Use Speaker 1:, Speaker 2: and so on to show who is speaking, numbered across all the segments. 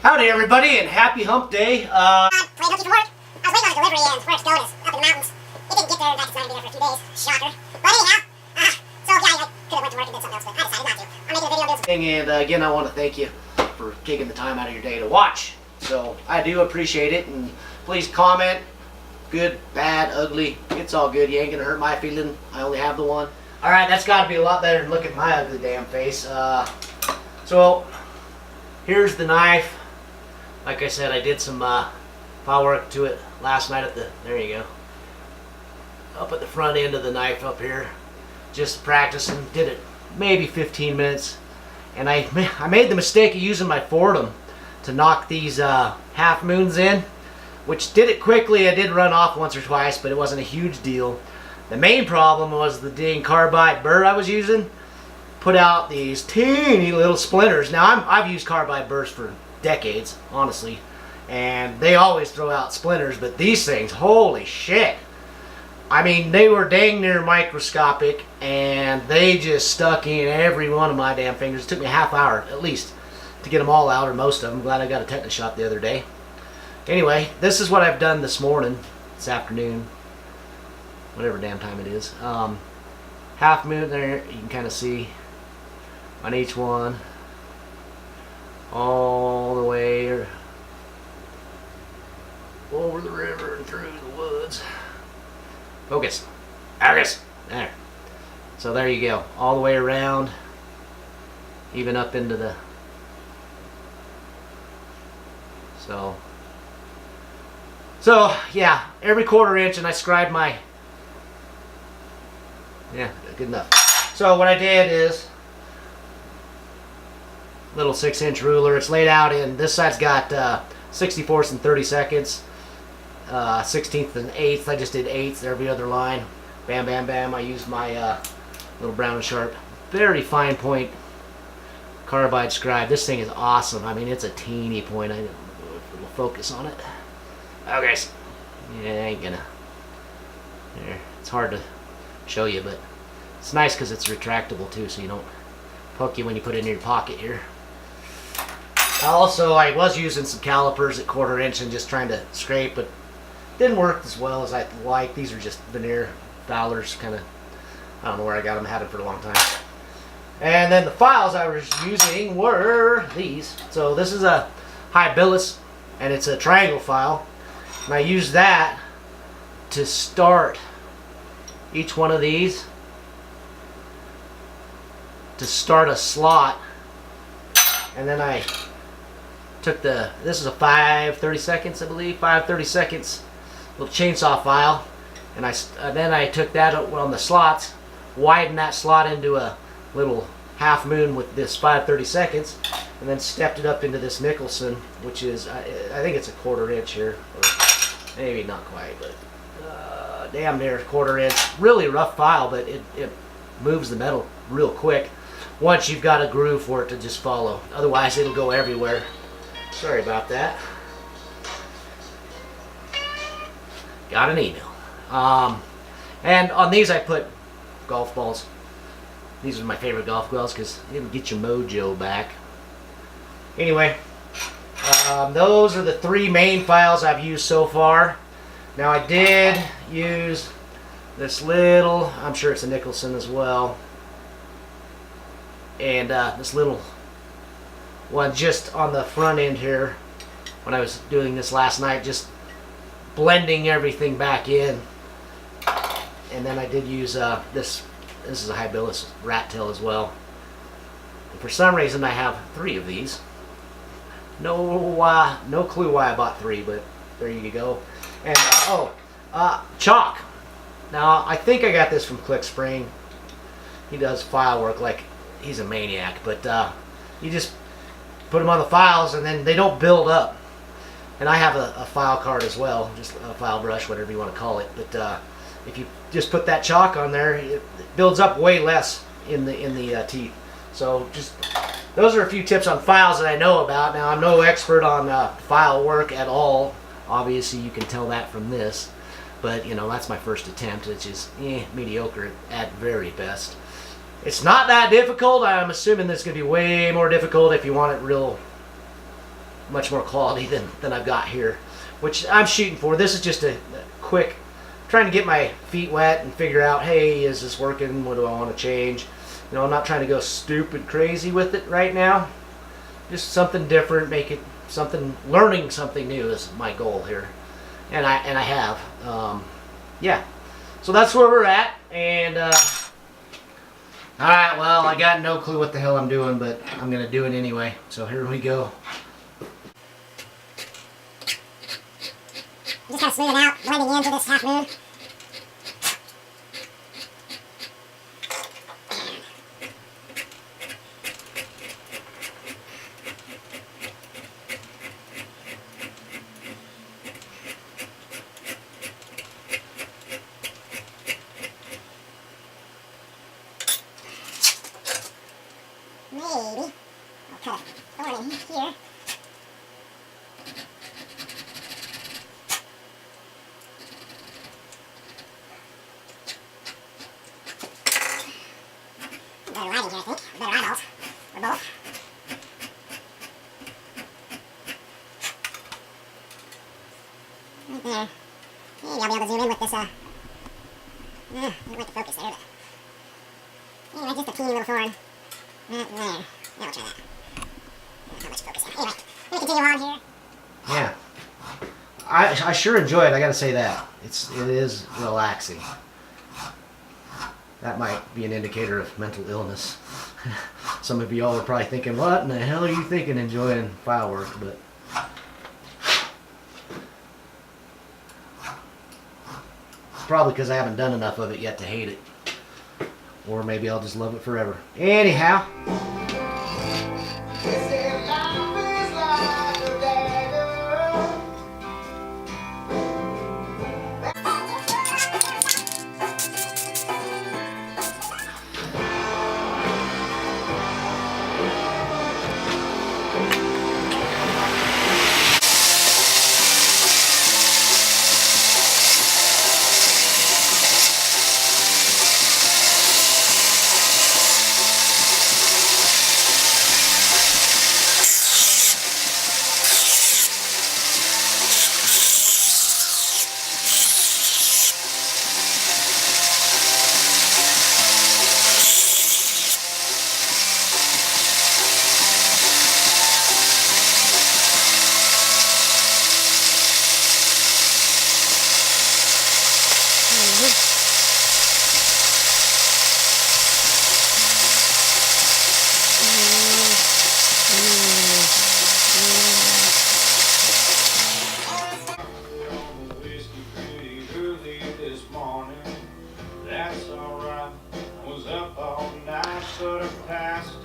Speaker 1: Howdy everybody and happy hump day.
Speaker 2: Played hooky from work. I was waiting on a delivery and where it's going is up in the mountains. It didn't get there, in fact it's not going to be there for a few days. Shocker. But anyhow, so yeah, I could have went to work and did something else, but I decided not to. I'm making a video doing some...
Speaker 1: And again, I want to thank you for taking the time out of your day to watch. So I do appreciate it, and please comment. Good, bad, ugly, it's all good. You ain't gonna hurt my feeling. I only have the one. Alright, that's gotta be a lot better than looking at my ugly damn face. So here's the knife. Like I said, I did some file work to it last night at the, there you go, up at the front end of the knife up here. Just practicing, did it maybe 15 minutes. And I made the mistake of using my Fordham to knock these half moons in, which did it quickly. I did run off once or twice, but it wasn't a huge deal. The main problem was the dang carbide burr I was using put out these teeny little splinters. Now I've used carbide burrs for decades, honestly, and they always throw out splinters, but these things, holy shit. I mean, they were dang near microscopic, and they just stuck in every one of my damn fingers. It took me a half hour at least to get them all out, or most of them. Glad I got a tetanus shot the other day. Anyway, this is what I've done this morning, this afternoon, whatever damn time it is. Half moon there, you can kind of see on each one, all the way over the river and through the woods. Focus. Focus. There. So there you go. All the way around, even up into the... So yeah, every 1/4 inch, and I scribed my... Yeah, good enough. So what I did is little 6-inch ruler. It's laid out in, this side's got 64ths and 32nds, 16th and 8th. I just did 8ths every other line. Bam, bam, bam. I used my little Brown and Sharp, very fine point carbide scribe. This thing is awesome. I mean, it's a teeny point. I will focus on it. Okay, yeah, I ain't gonna. There, it's hard to show you, but it's nice because it's retractable too, so you don't poke you when you put it in your pocket here. Also, I was using some calipers at 1/4 inch and just trying to scrape, but didn't work as well as I like. These are just veneer Fowlers, kind of. I don't know where I got them. I had them for a long time. And then the files I was using were these. So this is a Habilis, and it's a triangle file. And I use that to start each one of these, to start a slot. And then I took this is a 5/32, I believe, 5/32 little chainsaw file, and then I took that on the slots, widened that slot into a little half moon with this 5/32, and then stepped it up into this Nicholson, which is I think it's a 1/4 inch here, or maybe not quite, but damn near 1/4 inch. Really rough file, but it moves the metal real quick once you've got a groove for it to just follow. Otherwise it'll go everywhere. Sorry about that. Got an email. And on these I put golf balls. These are my favorite golf balls because it'll get your mojo back. Anyway, those are the 3 main files I've used so far. Now I did use this little, I'm sure it's a Nicholson as well, and this little one just on the front end here when I was doing this last night, just blending everything back in. And then I did use this is a Habilis rat tail as well. And for some reason I have 3 of these. No clue why I bought 3, but there you go. And chalk. Now I think I got this from Click Spring. He does file work like he's a maniac, but you just put them on the files and then they don't build up. And I have a file card as well, just a file brush, whatever you want to call it. But if you just put that chalk on there, it builds up way less in the teeth. So just those are a few tips on files that I know about. Now I'm no expert on file work at all. Obviously you can tell that from this, but you know, that's my first attempt, which is mediocre at very best. It's not that difficult. I'm assuming this is going to be way more difficult if you want it real much more quality than I've got here, which I'm shooting for. This is just a quick, trying to get my feet wet and figure out, hey, is this working? What do I want to change? You know, I'm not trying to go stupid crazy with it right now. Just something different, make it something, learning something new is my goal here. And I have. Yeah. So that's where we're at. And, alright, well, I got no clue what the hell I'm doing, but I'm going to do it anyway. So here we go.
Speaker 2: Just kind of smooth it out, blending into this half moon. Maybe I'll cut a thorn in here. Better lighting here, I think. Better eyeballs. Or both. Right there. Maybe I'll be able to zoom in with this, I don't like the focus there, but anyway, just a teeny little thorn. Right there. Now we'll try that. How much focus there. Anyway, we continue on here.
Speaker 1: Yeah. I sure enjoy it, I gotta say that. It is relaxing. That might be an indicator of mental illness. Some of y'all are probably thinking, what in the hell are you thinking enjoying fireworks? But probably because I haven't done enough of it yet to hate it. Or maybe I'll just love it forever. Anyhow.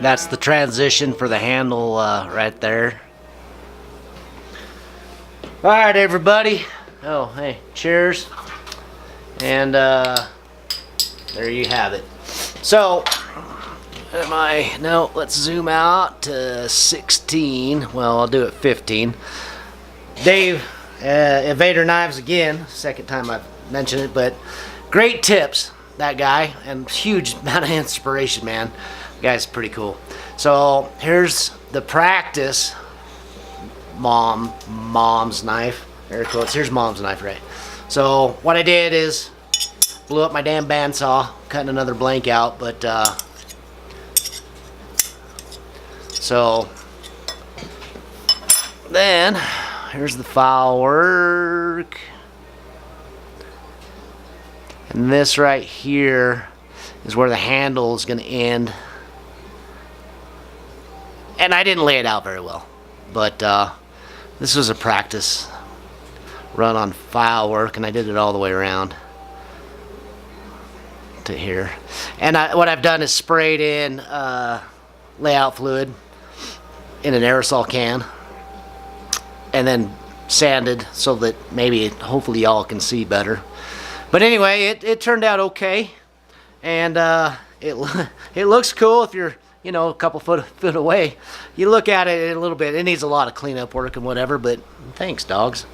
Speaker 1: That's the transition for the handle right there. Alright, everybody. Oh, hey, cheers. And there you have it. So, let's zoom out to 16. Well, I'll do it 15. Dave, Evader Knives again. Second time I've mentioned it, but great tips, that guy. And huge amount of inspiration, man. The guy's pretty cool. So here's the practice mom's knife. Air quotes. Here's mom's knife, right? So what I did is blew up my damn bandsaw, cutting another blank out, but so then here's the file work. And this right here is where the handle is going to end. And I didn't lay it out very well, but this was a practice run on file work, and I did it all the way around to here. And what I've done is sprayed in layout fluid in an aerosol can, and then sanded so that hopefully y'all can see better. But anyway, it turned out okay, and it looks cool if you're a couple foot away. You look at it a little bit. It needs a lot of cleanup work and whatever, but thanks, dogs.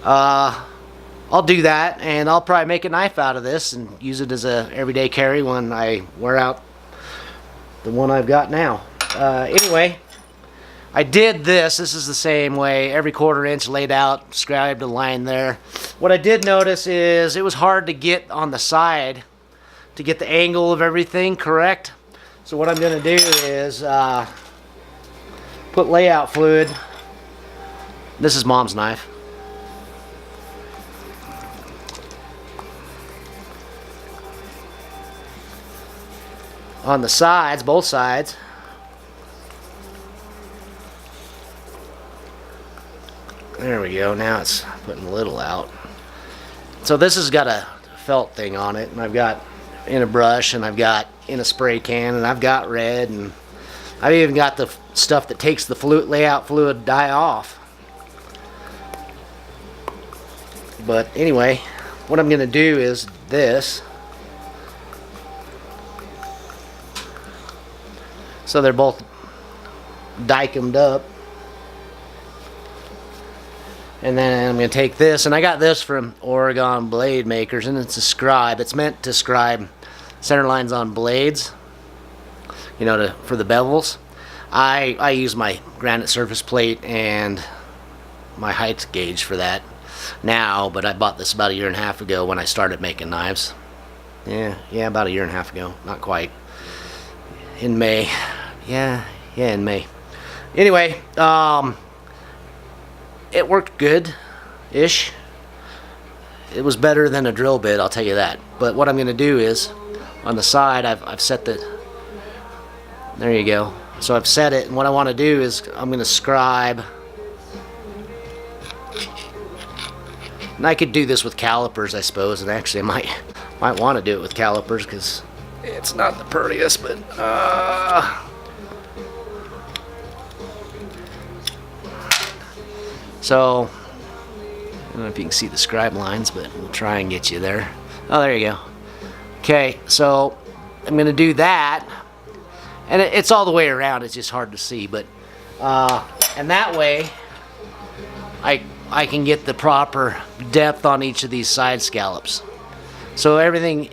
Speaker 1: I'll do that, and I'll probably make a knife out of this and use it as a everyday carry when I wear out the one I've got now. Anyway, I did this. This is the same way. Every 1/4 inch laid out, scribed a line there. What I did notice is it was hard to get on the side to get the angle of everything correct. So what I'm going to do is put layout fluid. This is Mom's knife. On the sides, both sides. There we go. Now it's putting a little out. So this has got a felt thing on it, and I've got in a brush, and I've got in a spray can, and I've got red, and I've even got the stuff that takes the fluid, layout fluid dye off. But anyway, what I'm going to do is this. So they're both dikemed up. And then I'm going to take this, and I got this from Oregon Blade Makers, and it's a scribe. It's meant to scribe center lines on blades, you know, for the bevels. I use my granite surface plate and my height gauge for that now, but I bought this about 1.5 years ago when I started making knives. Yeah, about 1.5 years ago. Not quite. In May. Yeah, in May. Anyway, it worked good-ish. It was better than a drill bit, I'll tell you that. But what I'm going to do is, on the side, I've set the... There you go. So I've set it, and what I want to do is I'm going to scribe. And I could do this with calipers, I suppose, and actually I might want to do it with calipers because it's not the prettiest, but... So, I don't know if you can see the scribe lines, but we'll try and get you there. Oh, there you go. Okay, so I'm going to do that. And it's all the way around. It's just hard to see. But and that way, I can get the proper depth on each of these side scallops. So everything,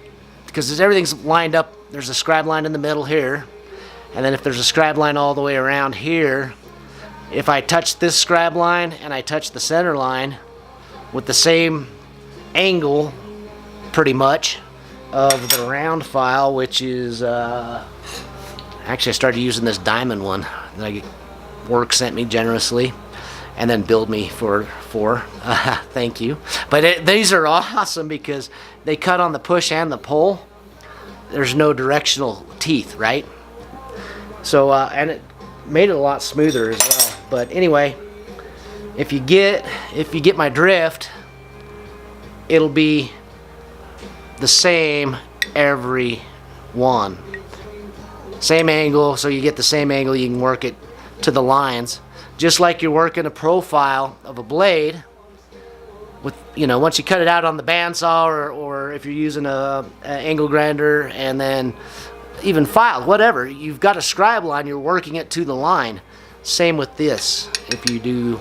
Speaker 1: because everything's lined up, there's a scribe line in the middle here. And then if there's a scribe line all the way around here, if I touch this scribe line and I touch the center line with the same angle, pretty much, of the round file, which is, actually I started using this diamond one that Work sent me generously, and then billed me for thank you. But these are awesome because they cut on the push and the pull. There's no directional teeth, right? So, and it made it a lot smoother as well. But anyway, if you get my drift, it'll be the same every one. Same angle, so you get the same angle, you can work it to the lines. Just like you're working a profile of a blade with, you know, once you cut it out on the bandsaw or if you're using a angle grinder and then even filed, whatever, you've got a scribe line, you're working it to the line. Same with this, if you do.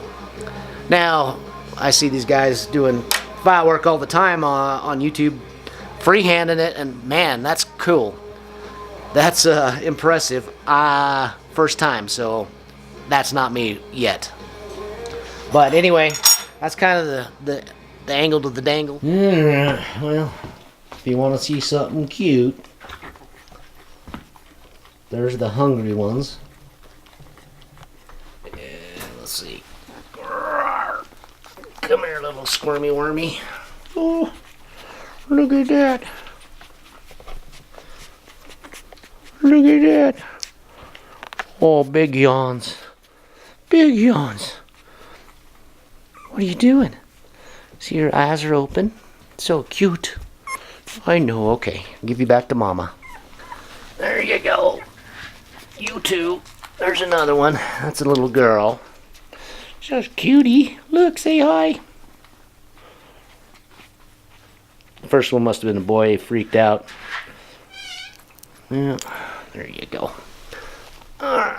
Speaker 1: Now, I see these guys doing file work all the time on YouTube, freehanding it, and man, that's cool. That's impressive. First time, so that's not me yet. But anyway, that's kind of the angle to the dangle. Alright, well, if you want to see something cute, there's the hungry ones. Let's see. Come here, little squirmy wormy. Oh, look at that. Look at that. Oh, big yawns. Big yawns. What are you doing? See, your eyes are open. So cute. I know. Okay, I'll give you back to Mama. There you go. You too. There's another one. That's a little girl. She's a cutie. Look, say hi. The first one must have been a boy. He freaked out. Yeah, there you go. Alright.